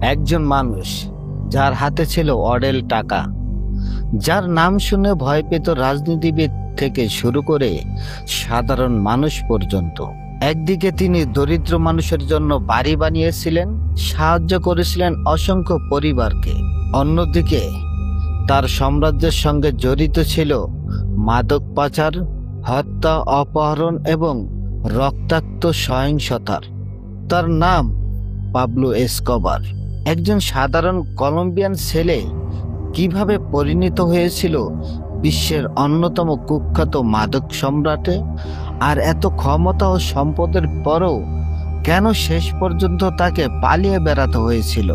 একজন মানুষ যার হাতে ছিল অঢেল টাকা, যার নাম শুনে ভয় পেত রাজনীতিবিদ থেকে শুরু করে সাধারণ মানুষ পর্যন্ত। একদিকে তিনি দরিদ্র মানুষের জন্য বাড়ি বানিয়েছিলেন, সাহায্য করেছিলেন অসংখ্য পরিবারকে। অন্যদিকে তার সাম্রাজ্যের সঙ্গে জড়িত ছিল মাদক পাচার, হত্যা, অপহরণ এবং রক্তাক্ত সহিংসতার। তার নাম পাবলো এসকোবার। একজন সাধারণ কলম্বিয়ান ছেলে কিভাবে পরিণত হয়েছিল বিশ্বের অন্যতম কুখ্যাত মাদক সম্রাটে, আর এত ক্ষমতা ও সম্পদের পরও কেন শেষ পর্যন্ত তাকে পালিয়ে বেড়াতে হয়েছিল।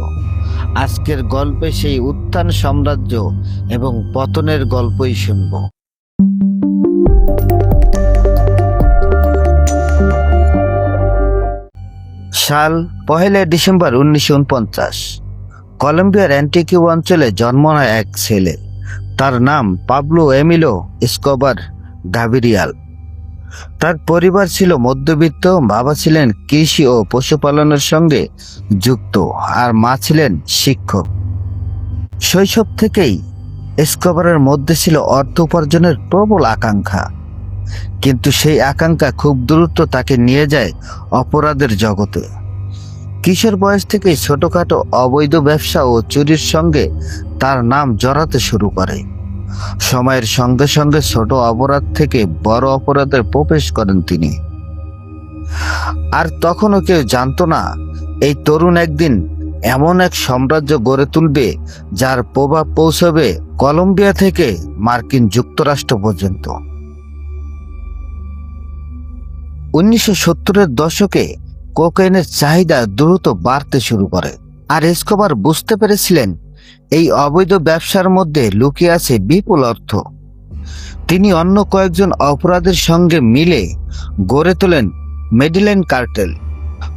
আজকের গল্পে সেই উত্থান, সাম্রাজ্য এবং পতনের গল্পই শুনব। সাল 1 ডিসেম্বর 1949। কলম্বিয়ার অ্যান্টিকিউ অঞ্চলে জন্ম নেয় এক ছেলে। তার নাম পাবলো এমিলো এসকোবার গাভিরিয়াল। তার পরিবার ছিল মধ্যবিত্ত। বাবা ছিলেন কৃষি ও পশুপালনের সঙ্গে যুক্ত, আর মা ছিলেন শিক্ষক। শৈশব থেকেই এসকোবারের মধ্যে ছিল অর্থ উপার্জনের প্রবল আকাঙ্ক্ষা, কিন্তু সেই আকাঙ্ক্ষা খুব দ্রুত তাকে নিয়ে যায় অপরাধের জগতে। কিশোর বয়স থেকেই ছোটখাটো অবৈধ ব্যবসা ও চুরির সঙ্গে তার নাম জড়াতে শুরু করে। সময়ের সঙ্গে সঙ্গে ছোট অপরাধ থেকে বড় অপরাধে প্রবেশ করেন তিনি। আর তখনও কেউ জানতো না এই তরুণ একদিন এমন এক সাম্রাজ্য গড়ে তুলবে যার প্রভাব পৌঁছবে কলম্বিয়া থেকে মার্কিন যুক্তরাষ্ট্র পর্যন্ত। 1970-এর দশকে কোকেনের চাহিদা দ্রুত বাড়তে শুরু করে, আর এসকোবার বুঝতে পেরেছিলেন এই অবৈধ ব্যবসার মধ্যে লুকিয়ে আছে বিপুল অর্থ। তিনি অন্য কয়েকজন অপরাধীর সঙ্গে মিলে গড়ে তোলেন মেডিলেন কার্টেল।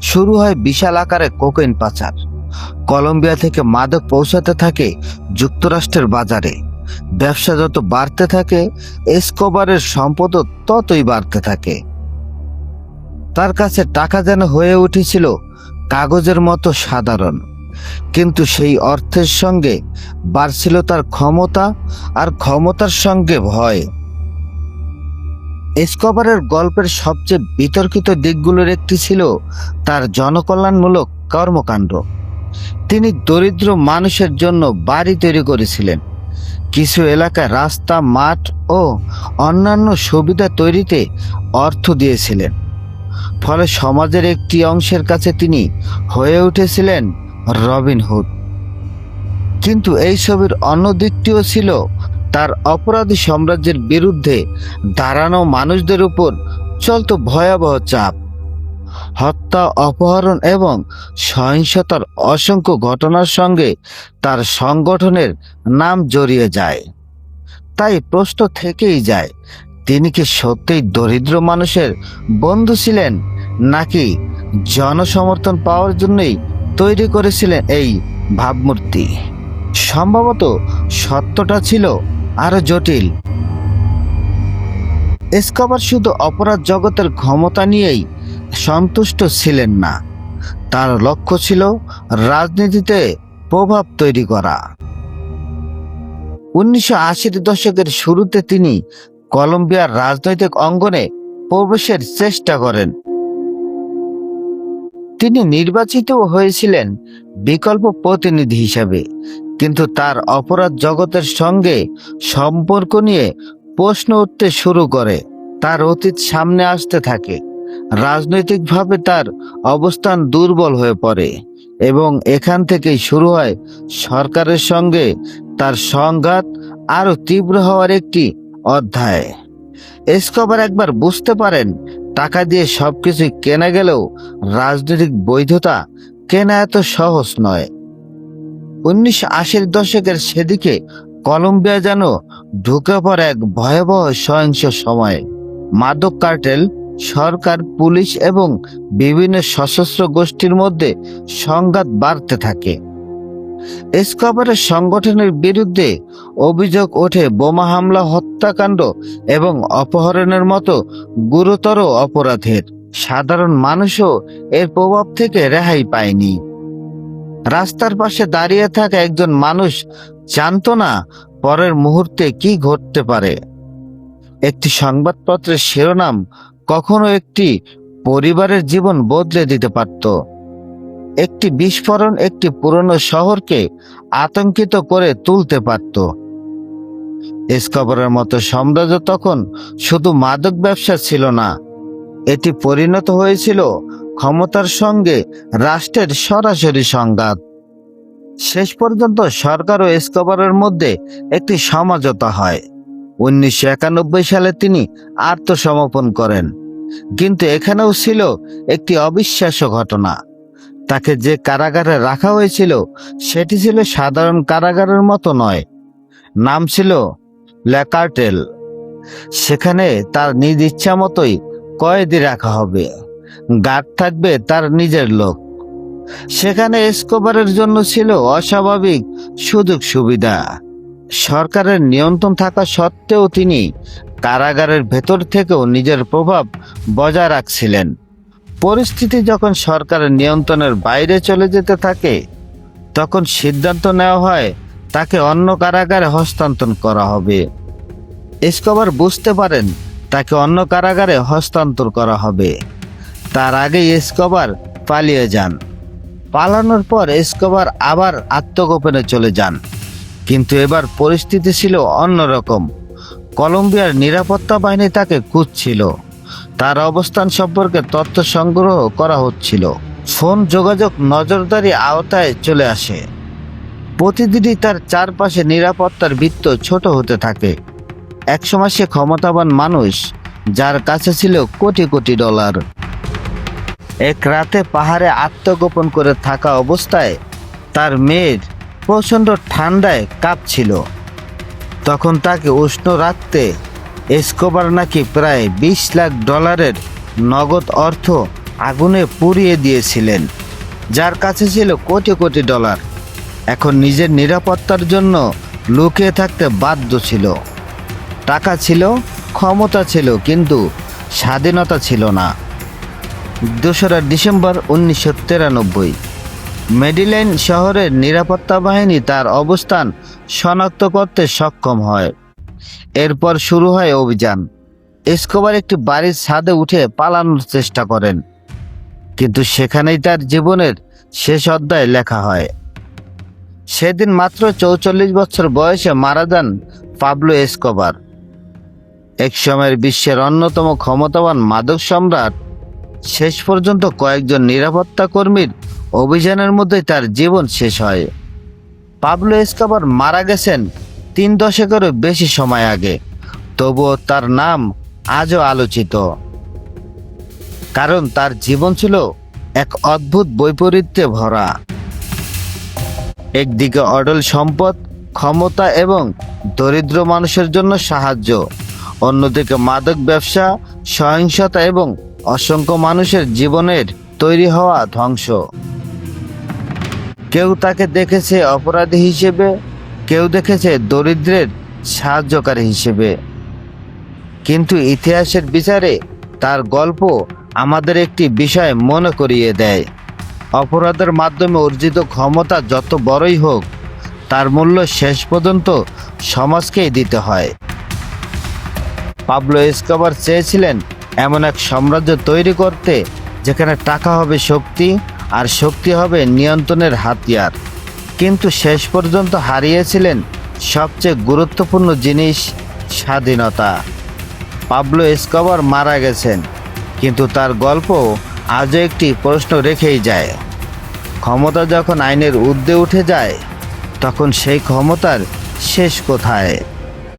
শুরু হয় বিশাল আকারে কোকেন পাচার। কলম্বিয়া থেকে মাদক পৌঁছাতে থাকে যুক্তরাষ্ট্রের বাজারে। ব্যবসা যত বাড়তে থাকে, এসকোবারের সম্পদও ততই বাড়তে থাকে। তার কাছে টাকা যেন হয়ে উঠেছিল কাগজের মতো সাধারণ, কিন্তু সেই অর্থের সঙ্গে বাড়ছিল তার ক্ষমতা, আর ক্ষমতার সঙ্গে ভয়। এসকোবারের গল্পের সবচেয়ে বিতর্কিত দিকগুলোর একটি ছিল তার জনকল্যাণমূলক কর্মকাণ্ড। তিনি দরিদ্র মানুষের জন্য বাড়ি তৈরি করেছিলেন, কিছু এলাকায় রাস্তা, মাঠ ও অন্যান্য সুবিধা তৈরিতে অর্থ দিয়েছিলেন। ফলে সমাজের একটি অংশের কাছে তিনি হয়ে উঠেছিলেন রবিনহুড। কিন্তু এই ছবির অন্য দিকটিও ছিল তার অপরাধী সাম্রাজ্যের বিরুদ্ধে দাঁড়ানো মানুষদের উপর চলত ভয়াবহ চাপ। হত্যা, অপহরণ এবং সহিংসতার অসংখ্য ঘটনার সঙ্গে তার সংগঠনের নাম জড়িয়ে যায়। তাই প্রশ্ন থেকেই যায়, তিনি কি সত্যিই দরিদ্র মানুষের বন্ধু ছিলেন, নাকি জনসমর্থন পাওয়ার জন্যই তৈরি করেছিলেন এই ভাবমূর্তি? সম্ভবত সত্যটা ছিল আরো জটিল। এসকোবার শুধু অপরাধ জগতের ক্ষমতা নিয়েই সন্তুষ্ট ছিলেন না, তার লক্ষ্য ছিল রাজনীতিতে প্রভাব তৈরি করা। 1980-এর দশকের শুরুতে তিনি কলম্বিয়ার রাজনৈতিক অঙ্গনে প্রবেশের চেষ্টা করেন। তিনি নির্বাচিত হয়েছিলেন বিকল্প প্রতিনিধি হিসাবে, কিন্তু তার অপরাধ জগতের সঙ্গে সম্পর্ক নিয়ে প্রশ্ন উঠতে শুরু করে। তার অতীত সামনে আসতে থাকে। রাজনৈতিকভাবে তার অবস্থান দুর্বল হয়ে পড়ে এবং এখান থেকেই শুরু হয় সরকারের সঙ্গে তার সংঘাত আরো তীব্র হওয়ার একটি অধ্যায়। এসকোবার একবার বুঝতে পারেন টাকা দিয়ে সবকিছু কেনা গেলেও রাজনৈতিক বৈধতা কেনা এত সহজ নয়। 1980-এর দশকের সেদিকে কলম্বিয়া যেন ঢুকে পড়ে এক ভয়াবহ সহিংস সময়ে। মাদক কার্টেল, সরকার, পুলিশ এবং বিভিন্ন সশস্ত্র গোষ্ঠীর মধ্যে সংঘাত বাড়তে থাকে। এসকোবারের সংগঠনের বিরুদ্ধে অভিযোগ ওঠে বোমা হামলা, হত্যাকাণ্ড এবং অপহরণের মতো গুরুতর অপরাধের। সাধারণ মানুষও এর প্রভাব থেকে রেহাই পায়নি। রাস্তার পাশে দাঁড়িয়ে থাকা একজন মানুষ জানতো না পরের মুহূর্তে কি ঘটতে পারে। একটি সংবাদপত্রের শিরোনাম কখনো একটি পরিবারের জীবন বদলে দিতে পারত। একটি বিস্ফোরণ একটি পুরনো শহরকে আতঙ্কিত করে তুলতে পারত। এসকোবারের মতো সাম্রাজ্য তখন শুধু মাদক ব্যবসা ছিল না, এটি পরিণত হয়েছিল ক্ষমতার সঙ্গে রাষ্ট্রের সরাসরি সংঘাত। শেষ পর্যন্ত সরকার ও এসকোবারের মধ্যে একটি সমঝোতা হয়। 1991 সালে তিনি আত্মসমর্পণ করেন, কিন্তু এখানেও ছিল একটি অবিশ্বাস্য ঘটনা। তাকে যে কারাগারে রাখা হয়েছিল সেটি ছিল সাধারণ কারাগারের মতো নয়, নাম ছিল ল্যাকার্টেল। সেখানে তার নিজ ইচ্ছা মতোই কয়েদি রাখা হবে, গার্ড থাকবে তার নিজের লোক। সেখানে এসকোবারের জন্য ছিল অস্বাভাবিক সুযোগ সুবিধা। সরকারের নিয়ন্ত্রণ থাকা সত্ত্বেও তিনি কারাগারের ভেতর থেকেও নিজের প্রভাব বজায় রাখছিলেন। পরিস্থিতি যখন সরকারের নিয়ন্ত্রণের বাইরে চলে যেতে থাকে, তখন সিদ্ধান্ত নেওয়া হয় তাকে অন্য কারাগারে হস্তান্তর করা হবে। এসকোবার বুঝতে পারেন তাকে অন্য কারাগারে হস্তান্তর করা হবে। তার আগেই এসকোবার পালিয়ে যান। পালানোর পর এসকোবার আবার আত্মগোপনে চলে যান, কিন্তু এবার পরিস্থিতি ছিল অন্যরকম। কলম্বিয়ার নিরাপত্তা বাহিনী তাকে খুঁজছিল, তার অবস্থান সম্পর্কে তথ্য সংগ্রহ করা হচ্ছিল। ফোন যোগাযোগ নজরদারি আওতায় চলে আসে। প্রতিদিনই তার চারপাশে নিরাপত্তার বৃত্ত ছোট হতে থাকে। একসময় সে ক্ষমতাবান মানুষ, যার কাছে ছিল কোটি কোটি ডলার। এক রাতে পাহাড়ে আত্মগোপন করে থাকা অবস্থায় তার মেয়ের প্রচণ্ড ঠান্ডায় কাঁপছিল। তখন তাকে উষ্ণ রাখতে এসকোবার নাকি প্রায় 20 লাখ ডলারের নগদ অর্থ আগুনে পুড়িয়ে দিয়েছিলেন, যার কাছে ছিল কোটি কোটি ডলার। এখন নিজের নিরাপত্তার জন্য লুকিয়ে থাকতে বাধ্য ছিল। টাকা ছিল, ক্ষমতা ছিল, কিন্তু স্বাধীনতা ছিল না। 2রা ডিসেম্বর 1993 মেডিলাইন শহরের নিরাপত্তা বাহিনী তার অবস্থান শনাক্ত করতে সক্ষম হয়। এরপর শুরু হয় অভিযান। এসকোবার একটি বাড়ির ছাদে উঠে পালানোর চেষ্টা করেন, কিন্তু সেখানেই তার জীবনের শেষ অধ্যায় লেখা হয়। সেদিন মাত্র 44 বছর বয়সে মারা যান পাবলো এসকোবার, এক সময়ের বিশ্বের অন্যতম ক্ষমতাবান মাদক সম্রাট। শেষ পর্যন্ত কয়েকজন নিরাপত্তা কর্মীর অভিযানের মধ্যে তার জীবন শেষ হয়। পাবলো এসকোবার মারা গেছেন 3 দশকেরও বেশি সময় আগে, তবুও তার নাম আজও আলোচিত, কারণ তার জীবন ছিল এক অদ্ভুত বৈপরীত্যে ভরা। একদিকে অঢেল সম্পদ, ক্ষমতা এবং দরিদ্র মানুষের জন্য সাহায্য, অন্যদিকে মাদক ব্যবসা, সহিংসতা এবং অসংখ্য মানুষের জীবনের তৈরি হওয়া ধ্বংস। কেউ তাকে দেখেছে অপরাধী হিসেবে, কেউ দেখেছে দরিদ্রের সাহায্যকারী হিসেবে, কিন্তু ইতিহাসের বিচারে তার গল্প আমাদের একটি বিষয় মনে করিয়ে দেয়। অপরাধের মাধ্যমে অর্জিত ক্ষমতা যত বড়ই হোক, তার মূল্য শেষ পর্যন্ত সমাজকেই দিতে হয়। পাবলো এসকোবার চেয়েছিলেন এমন এক সাম্রাজ্য তৈরি করতে যেখানে টাকা হবে শক্তি আর শক্তি হবে নিয়ন্ত্রণের হাতিয়ার, কিন্তু শেষ পর্যন্ত হারিয়েছিলেন সবচেয়ে গুরুত্বপূর্ণ জিনিস, স্বাধীনতা। পাবলো এসকোবার মারা গেছেন, কিন্তু তার গল্প আজও একটি প্রশ্ন রেখেই যায়। ক্ষমতা যখন আইনের ঊর্ধ্বে উঠে যায়, তখন সেই ক্ষমতার শেষ কোথায়?